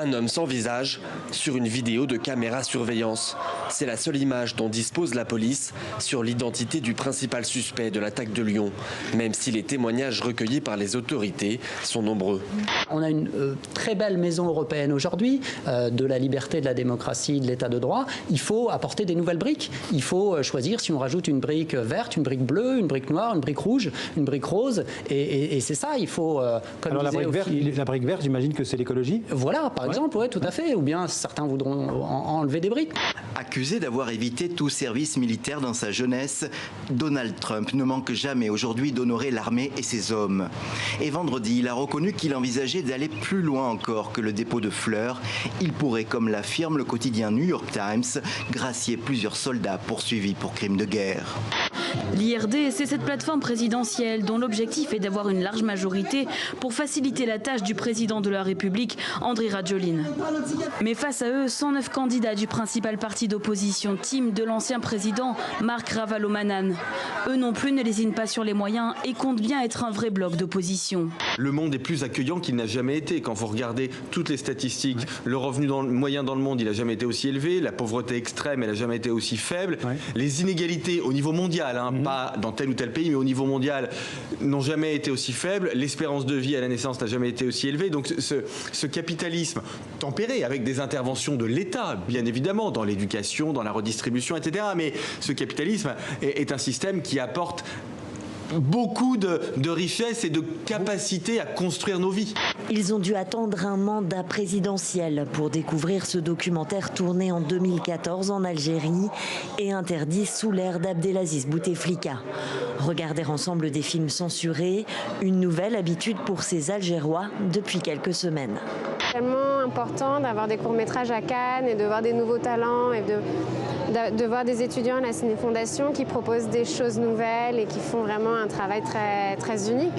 Un homme sans visage sur une vidéo de caméra surveillance. C'est la seule image dont dispose la police sur l'identité du principal suspect de l'attaque de Lyon, même si les témoignages recueillis par les autorités sont nombreux. On a une très belle maison européenne aujourd'hui, de la liberté, de la démocratie, de l'état de droit. Il faut apporter des nouvelles briques. Il faut choisir si on rajoute une brique verte, une brique bleue, une brique noire, une brique rouge, une brique rose. Et c'est ça, il faut... Comme alors la brique verte, j'imagine que c'est l'écologie ? Voilà, par exemple, oui, tout à fait. Ou bien certains voudront enlever des briques. Accusé d'avoir évité tout service militaire dans sa jeunesse, Donald Trump ne manque jamais aujourd'hui d'honorer l'armée et ses hommes. Et vendredi, il a reconnu qu'il envisageait d'aller plus loin encore que le dépôt de fleurs. Il pourrait, comme l'affirme le quotidien New York Times, gracier plusieurs soldats poursuivis pour crimes de guerre. L'IRD, c'est cette plateforme présidentielle dont l'objectif est d'avoir une large majorité pour faciliter la tâche du président de la République, Andry Rajoelina. Mais face à eux, 109 candidats du principal parti d'opposition, team de l'ancien président Marc Ravalomanan. Eux non plus ne lésinent pas sur les moyens et comptent bien être un vrai bloc d'opposition. Le monde est plus accueillant qu'il n'a jamais été. Quand vous regardez toutes les statistiques, le revenu moyen dans le monde, il n'a jamais été aussi élevé, la pauvreté extrême, elle n'a jamais été aussi faible. Les inégalités au niveau mondial, pas dans tel ou tel pays, mais au niveau mondial, n'ont jamais été aussi faibles. L'espérance de vie à la naissance n'a jamais été aussi élevée. Donc ce capitalisme tempéré, avec des interventions de l'État, bien évidemment, dans l'éducation, dans la redistribution, etc. Mais ce capitalisme est un système qui apporte beaucoup de richesse et de capacité à construire nos vies. Ils ont dû attendre un mandat présidentiel pour découvrir ce documentaire tourné en 2014 en Algérie et interdit sous l'ère d'Abdelaziz Bouteflika. Regarder ensemble des films censurés, une nouvelle habitude pour ces Algérois depuis quelques semaines. C'est tellement important d'avoir des courts-métrages à Cannes et de voir des nouveaux talents et de voir des étudiants à la Ciné Fondation qui proposent des choses nouvelles et qui font vraiment un travail très, très unique.